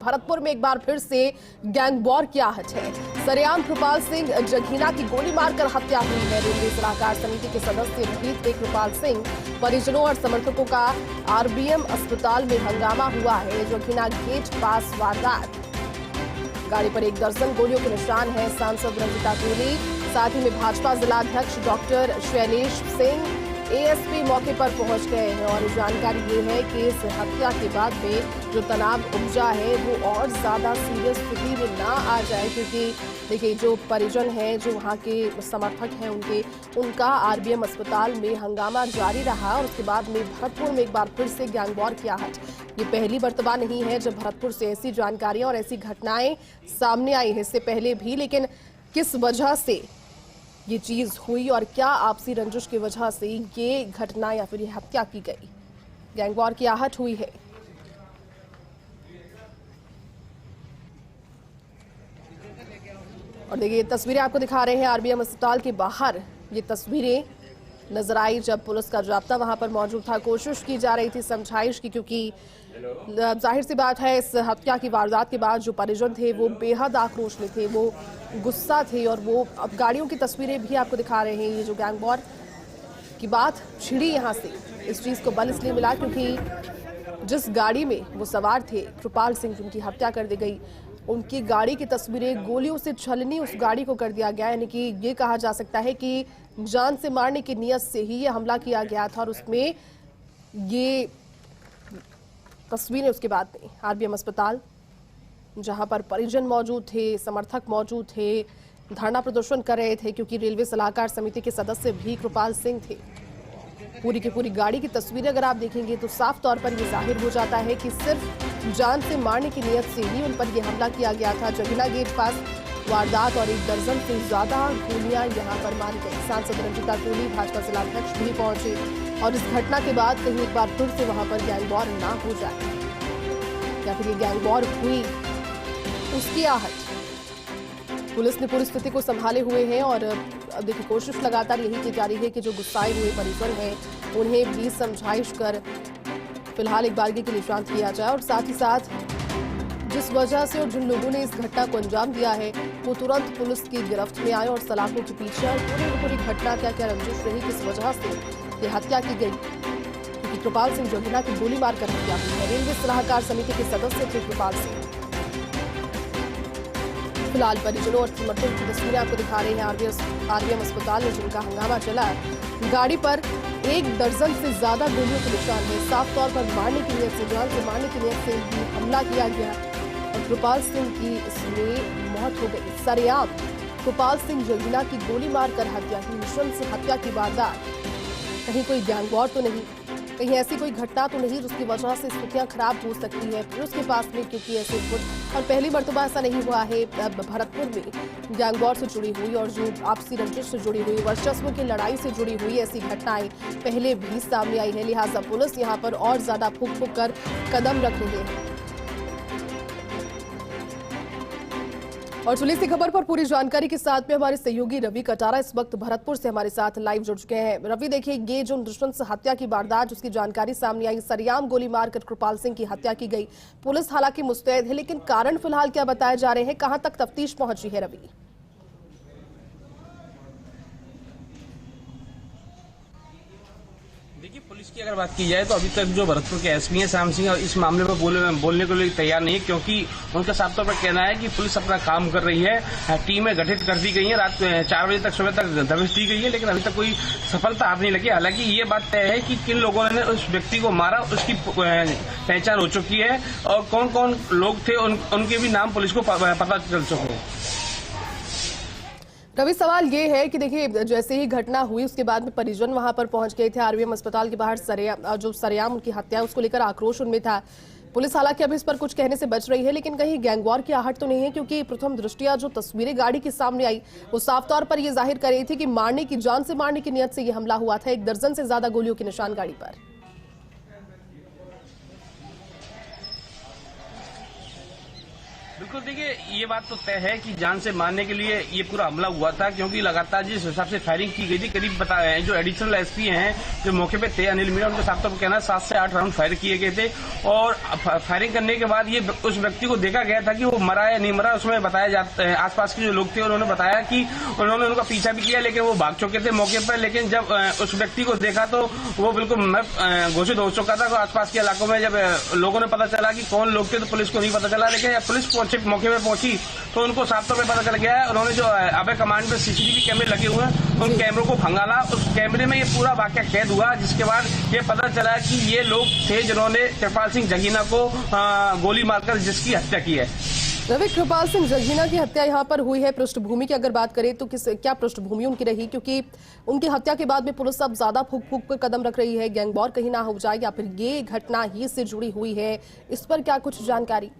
भरतपुर में एक बार फिर से गैंग वॉर की आहट है। सरेआम कृपाल सिंह जघीना की गोली मारकर हत्या हुई है। रेलवे सलाहकार समिति के सदस्य भी थे कृपाल सिंह। परिजनों और समर्थकों का आरबीएम अस्पताल में हंगामा हुआ है। जघीना गेट पास वारदात, गाड़ी पर 1 दर्जन गोलियों के निशान है। सांसद रंजिता कोली, साथ ही में भाजपा जिलाध्यक्ष डॉक्टर शैलेश सिंह, एएसपी मौके पर पहुंच गए हैं। और जानकारी ये है कि इस हत्या के बाद में जो तनाव उपजा है वो और ज्यादा सीरियस स्थिति में ना आ जाए, क्योंकि देखिए जो परिजन हैं, जो वहाँ के समर्थक हैं, उनका आरबीएम अस्पताल में हंगामा जारी रहा। और उसके बाद में भरतपुर में एक बार फिर से गैंग वॉर की आहट। ये पहली मर्तबा नहीं है जब भरतपुर से ऐसी जानकारियां और ऐसी घटनाएं सामने आई है, इससे पहले भी। लेकिन किस वजह से ये चीज हुई और क्या आपसी रंजिश की वजह से ये घटना या फिर ये हत्या की गई, गैंग वॉर की आहट हुई है। और देखिए तस्वीरें आपको दिखा रहे हैं आरबीएम अस्पताल के बाहर। ये तस्वीरें नजर आई जब पुलिस का जाब्ता वहां पर मौजूद था। कोशिश की जा रही थी समझाइश की, क्योंकि जाहिर सी बात है इस हत्या की वारदात के बाद जो परिजन थे वो बेहद आक्रोश में थे, वो गुस्सा थे। और वो अब गाड़ियों की तस्वीरें भी आपको दिखा रहे हैं। ये जो गैंग वॉर की बात छिड़ी यहाँ से, इस चीज को बल इसलिए मिला क्योंकि जिस गाड़ी में वो सवार थे कृपाल सिंह, जिनकी हत्या कर दी गई, उनकी गाड़ी की तस्वीरें गोलियों से छलनी उस गाड़ी को कर दिया गया। यानी कि ये कहा जा सकता है कि जान से मारने की नीयत से ही ये हमला किया गया था। और उसमें ये तस्वीरें उसके बाद में आरबीएम अस्पताल, जहां पर परिजन मौजूद थे, समर्थक मौजूद थे, धरना प्रदर्शन कर रहे थे, क्योंकि रेलवे सलाहकार समिति के सदस्य भी कृपाल सिंह थे। पूरी की पूरी गाड़ी की तस्वीरें अगर आप देखेंगे तो साफ तौर पर यह जाहिर हो जाता है कि सिर्फ जान से मारने की नीयत से ही उन पर यह हमला किया गया था। जघीना गेट पास वारदात और 1 दर्जन से ज्यादा गोलियां यहां पर मारी गई। सांसद रंजिता कोली, भाजपा जिलाध्यक्ष भी पहुंचे। और इस घटना के बाद कहीं एक बार फिर से वहां पर गैंग वॉर ना हो जाए या फिर ये गैंग वॉर हुई उसकी आहट। पुलिस ने पूरी स्थिति को संभाले हुए हैं और देखिए कोशिश लगातार यही की जा रही है कि जो गुस्साए हुए परिजन हैं उन्हें भी समझाइश कर फिलहाल एक बारगी के लिए शांत किया जाए। और साथ ही साथ जिस वजह से और जिन लोगों ने इस घटना को अंजाम दिया है वो तुरंत पुलिस की गिरफ्त में आए और सलाखों के पीछे आए। पूरी घटना क्या क्या रंजिश रही, किस वजह से ये हत्या की गई, क्योंकि कृपाल सिंह जघीना की गोली मारकर हत्या हुई है। रेलवे सलाहकार समिति के सदस्य थे कृपाल सिंह। फिलहाल परिजनों और समर्थकों की तस्वीरें आपको दिखा रहे हैं आरबीएम अस्पताल में, जिनका हंगामा चला। गाड़ी पर 1 दर्जन से ज्यादा गोलियों के निशान है। साफ तौर पर मारने की नीयत से, जान से मारने की नीयत से हमला किया गया और कृपाल सिंह की इसमें मौत हो गई। सरेआम कृपाल सिंह जघीना की गोली मारकर हत्या की, नृशंस हत्या की वारदात। कहीं कोई गैंग वॉर तो नहीं, कहीं ऐसी कोई घटना तो नहीं जिसकी वजह से स्थितियां खराब हो सकती है पुलिस के पास में, क्योंकि ऐसे कुछ और पहली मर्तबा ऐसा नहीं हुआ है भरतपुर में गैंग वॉर से जुड़ी हुई और जो आपसी रंजिश से जुड़ी हुई, वर्चस्व की लड़ाई से जुड़ी हुई ऐसी घटनाएं पहले भी सामने आई है। लिहाजा पुलिस यहाँ पर और ज्यादा फूंक कर कदम रख रही है। और चलिए इसी खबर पर पूरी जानकारी के साथ में हमारे सहयोगी रवि कटारा इस वक्त भरतपुर से हमारे साथ लाइव जुड़ चुके हैं। रवि, देखिए ये जो नृशंस हत्या की वारदात जिसकी जानकारी सामने आई, सरेआम गोली मारकर कृपाल सिंह की हत्या की गई। पुलिस हालांकि मुस्तैद है, लेकिन कारण फिलहाल क्या बताए जा रहे हैं, कहां तक तफ्तीश पहुंची है रवि? देखिए पुलिस की अगर बात की जाए तो अभी तक जो भरतपुर के एसपी हैं श्याम सिंह इस मामले पर बोलने के लिए तैयार नहीं है, क्योंकि उनका साफ तौर पर कहना है कि पुलिस अपना काम कर रही है। टीमें गठित कर दी गई हैं, रात 4 बजे तक सुबह तक दबिश दी गई है, लेकिन अभी तक कोई सफलता हाथ नहीं लगी। हालांकि ये बात तय है कि किन लोगों ने उस व्यक्ति को मारा उसकी पहचान हो चुकी है और कौन कौन लोग थे उनके भी नाम पुलिस को पता चल चुके हैं। रवि, सवाल ये है कि देखिए जैसे ही घटना हुई उसके बाद में परिजन वहां पर पहुंच गए थे। आरबीएम अस्पताल के बाहर सरेआम उनकी हत्या उसको लेकर आक्रोश उनमें था। पुलिस हालांकि अभी इस पर कुछ कहने से बच रही है, लेकिन कहीं गैंग वॉर की आहट तो नहीं है, क्योंकि प्रथम दृष्टिया जो तस्वीरें गाड़ी के सामने आई वो साफ तौर पर यह जाहिर कर रही थी कि जान से मारने की नीयत से यह हमला हुआ था। 1 दर्जन से ज्यादा गोलियों के निशान गाड़ी पर। बिल्कुल, देखिए ये बात तो तय है कि जान से मारने के लिए ये पूरा हमला हुआ था, क्योंकि लगातार जिस हिसाब से फायरिंग की गई थी, करीब जो एडिशनल एसपी हैं जो मौके पे थे अनिल मीणा, उनके साथ तो कहना 7 से 8 राउंड फायर किए गए थे। और फायरिंग करने के बाद ये उस व्यक्ति को देखा गया था कि वो मरा या नहीं मरा। उसमें बताया जाता है, आसपास के जो लोग थे उन्होंने बताया कि उन्होंने उनका पीछा भी किया, लेकिन वो भाग चुके थे मौके पर। लेकिन जब उस व्यक्ति को देखा तो वो बिल्कुल घोषित हो चुका था। आसपास के इलाकों में जब लोगों ने पता चला कि कौन लोग थे तो पुलिस को नहीं पता चला, लेकिन जब पुलिस मौके पर पहुंची तो उनको साफ तौर पे पता चल गया है। उन्होंने जो अभय कमांड पे सीसीटीवी कैमरे लगे हुए हैं उन कैमरों को खंगाला, उस कैमरे में ये पूरा वाकया कैद हुआ, जिसके बाद ये पता चला कि ये लोग थे जिन्होंने कृपाल सिंह जगीना को गोली मारकर जिसकी हत्या की है। रवि, कृपाल सिंह जगीना की हत्या यहाँ पर हुई है, पृष्ठभूमि की अगर बात करें तो क्या पृष्ठभूमि उनकी रही, क्योंकि उनकी हत्या के बाद में पुलिस अब ज्यादा फूक फूक कर कदम रख रही है, गैंग वॉर कहीं ना हो जाए या फिर ये घटना ही से जुड़ी हुई है, इस पर क्या कुछ जानकारी?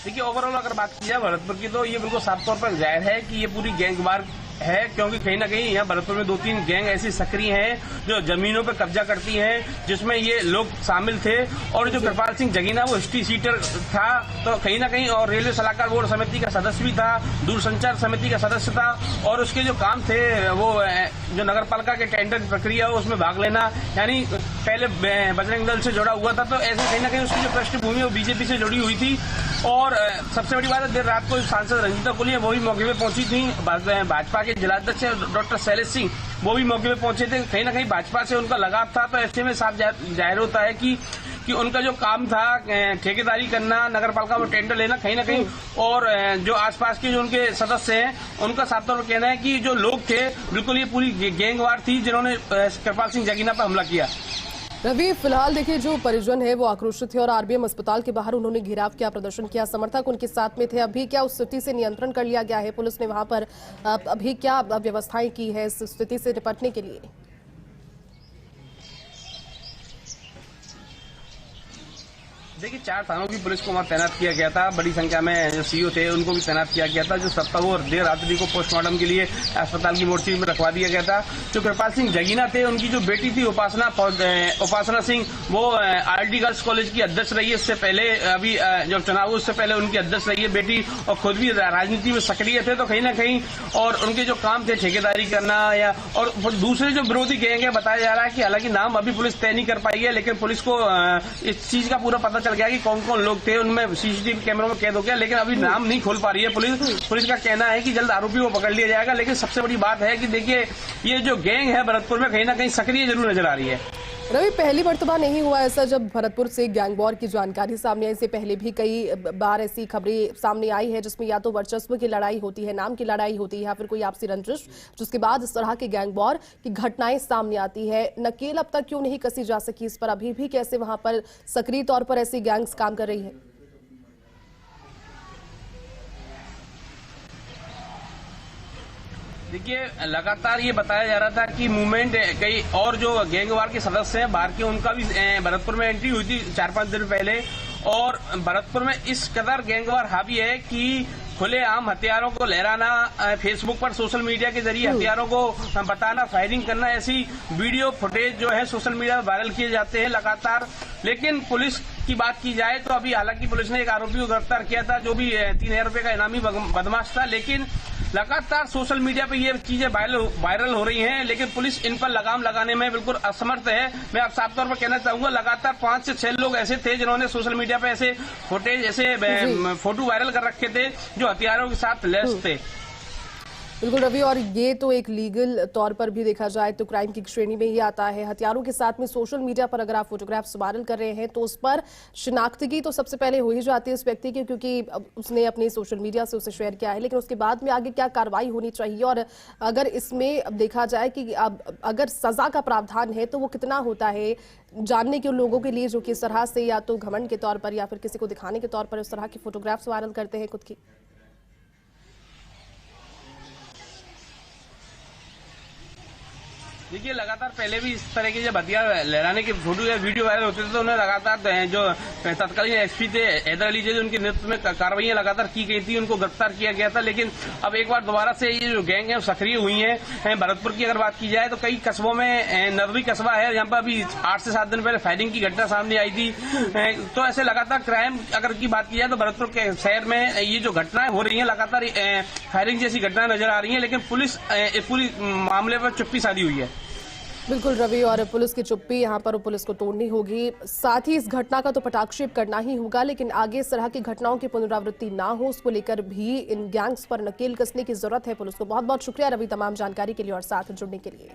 देखिए, ओवरऑल अगर बात की जाए भरतपुर की तो ये बिल्कुल साफ तौर पर जाहिर है कि ये पूरी गैंगवार है, क्योंकि कहीं ना कहीं यहाँ भरतपुर में 2-3 गैंग ऐसी सक्रिय हैं जो जमीनों पर कब्जा करती हैं, जिसमें ये लोग शामिल थे। और जो कृपाल सिंह जगीना वो हिस्ट्री सीटर था, तो कहीं ना कहीं और रेलवे सलाहकार बोर्ड समिति का सदस्य भी था, दूरसंचार समिति का सदस्य था, और उसके जो काम थे वो जो नगर पालिका के टेंडर की प्रक्रिया हो उसमें भाग लेना, यानी पहले बजरंग दल से जुड़ा हुआ था। तो ऐसे कहीं ना कहीं उसकी जो पृष्ठभूमि वो बीजेपी से जुड़ी हुई थी। और सबसे बड़ी बात है, देर रात को सांसद रंजीता कुलिया वो भी मौके पे पहुंची थी, भाजपा के जिलाध्यक्ष डॉक्टर शैलेश सिंह वो भी मौके पे पहुंचे थे। कहीं ना कहीं भाजपा से उनका लगाव था, तो ऐसे में साफ जाहिर होता है कि उनका जो काम था ठेकेदारी करना, नगर पालिका में टेंडर लेना, कहीं ना कहीं और जो आसपास के जो उनके सदस्य हैं उनका साफ तौर पर कहना है कि जो लोग थे बिल्कुल ये पूरी गैंगवार थी जिन्होंने कृपाल सिंह जगीना पर हमला किया। रवि, फिलहाल देखिए जो परिजन है वो आक्रोशित थे और आरबीएम अस्पताल के बाहर उन्होंने घेराव किया, प्रदर्शन किया, समर्थक उनके साथ में थे। अभी क्या उस स्थिति से नियंत्रण कर लिया गया है? पुलिस ने वहां पर अभी क्या व्यवस्थाएं की है इस स्थिति से निपटने के लिए? देखिए, 4 थानों की पुलिस को वहां तैनात किया गया था, बड़ी संख्या में जो सीओ थे उनको भी तैनात किया गया था। जो सप्ताह वो देर रात्रि को पोस्टमार्टम के लिए अस्पताल की मोर्ची में रखवा दिया गया था। जो कृपाल सिंह जगीना थे उनकी जो बेटी थी उपासना सिंह, वो आरडी गर्ल्स कॉलेज की अध्यक्ष रही है इससे पहले, अभी जब चुनाव उससे पहले उनकी अध्यक्ष रही है बेटी, और खुद भी राजनीति में सक्रिय थे। तो कहीं ना कहीं और उनके जो काम थे ठेकेदारी करना या और दूसरे जो विरोधी गैंग है, बताया जा रहा है कि हालांकि नाम अभी पुलिस तय नहीं कर पाई है, लेकिन पुलिस को इस चीज का पूरा पता गया कि कौन कौन लोग थे, उनमें सीसीटीवी कैमरों में कैद हो गया, लेकिन अभी नाम नहीं खोल पा रही है पुलिस। पुलिस का कहना है कि जल्द आरोपी को पकड़ लिया जाएगा। लेकिन सबसे बड़ी बात है कि देखिए ये जो गैंग है भरतपुर में कहीं ना कहीं सक्रिय जरूर नजर आ रही है। रवि, पहली मर्तबा नहीं हुआ ऐसा जब भरतपुर से गैंग वॉर की जानकारी सामने आई। इससे पहले भी कई बार ऐसी खबरें सामने आई है जिसमें या तो वर्चस्व की लड़ाई होती है, नाम की लड़ाई होती है, या फिर कोई आपसी रंजिश, जिसके बाद इस तरह के गैंग वॉर की घटनाएं सामने आती है। नकेल अब तक क्यों नहीं कसी जा सकी इस पर? अभी भी कैसे वहां पर सक्रिय तौर पर ऐसी गैंग्स काम कर रही है? देखिए, लगातार ये बताया जा रहा था कि मूवमेंट कई और जो गैंगवार के सदस्य हैं बाहर के, उनका भी भरतपुर में एंट्री हुई थी 4-5 दिन पहले। और भरतपुर में इस कदर गैंगवार हावी है कि खुलेआम हथियारों को लहराना, फेसबुक पर सोशल मीडिया के जरिए हथियारों को बताना, फायरिंग करना, ऐसी वीडियो फुटेज जो है सोशल मीडिया पर वायरल किए जाते हैं लगातार। लेकिन पुलिस की बात की जाए तो अभी हालांकि पुलिस ने एक आरोपी को गिरफ्तार किया था जो भी 3000 रुपए का इनामी बदमाश था, लेकिन लगातार सोशल मीडिया पे ये चीजें वायरल हो रही हैं, लेकिन पुलिस इन पर लगाम लगाने में बिल्कुल असमर्थ है। मैं आप साफ तौर पर कहना चाहूंगा, लगातार 5 से 6 लोग ऐसे थे जिन्होंने सोशल मीडिया पे ऐसे फुटेज, ऐसे फोटो वायरल कर रखे थे जो हथियारों के साथ लैस थे। बिल्कुल रवि, और ये तो एक लीगल तौर पर भी देखा जाए तो क्राइम की श्रेणी में ही आता है। हथियारों के साथ में सोशल मीडिया पर अगर आप फोटोग्राफ्स वायरल कर रहे हैं तो उस पर शिनाख्तगी तो सबसे पहले हो ही जाती है उस व्यक्ति की, क्योंकि उसने अपने सोशल मीडिया से उसे शेयर किया है। लेकिन उसके बाद में आगे क्या कार्रवाई होनी चाहिए, और अगर इसमें देखा जाए कि अगर सजा का प्रावधान है तो वो कितना होता है, जानने के लोगों के लिए जो कि इस तरह से या तो घमंड के तौर पर या फिर किसी को दिखाने के तौर पर इस तरह की फोटोग्राफ्स वायरल करते हैं खुद की? देखिए, लगातार पहले भी इस तरह के जब हथियार लहराने के फोटो या वीडियो वायरल होते थे तो उन्हें लगातार जो तत्कालीन एसपी थे हैदर अली जो उनके नेतृत्व में कार्रवाई लगातार की गई थी, उनको गिरफ्तार किया गया था। लेकिन अब एक बार दोबारा से ये जो गैंग है वो सक्रिय हुई है। भरतपुर की अगर बात की जाए तो कई कस्बों में, नरवी कस्बा है यहाँ पर अभी 8 से 7 दिन पहले फायरिंग की घटना सामने आई थी। तो ऐसे लगातार क्राइम अगर की बात की जाए तो भरतपुर के शहर में ये जो घटनाएं हो रही है लगातार फायरिंग जैसी घटनाएं नजर आ रही है। लेकिन पुलिस पूरी मामले पर चुप्पी साधी हुई है। बिल्कुल रवि, और पुलिस की चुप्पी यहाँ पर पुलिस को तोड़नी होगी। साथ ही इस घटना का तो पटाक्षेप करना ही होगा, लेकिन आगे इस तरह की घटनाओं की पुनरावृत्ति ना हो उसको लेकर भी इन गैंग्स पर नकेल कसने की जरूरत है पुलिस को। बहुत बहुत शुक्रिया रवि तमाम जानकारी के लिए और साथ जुड़ने के लिए।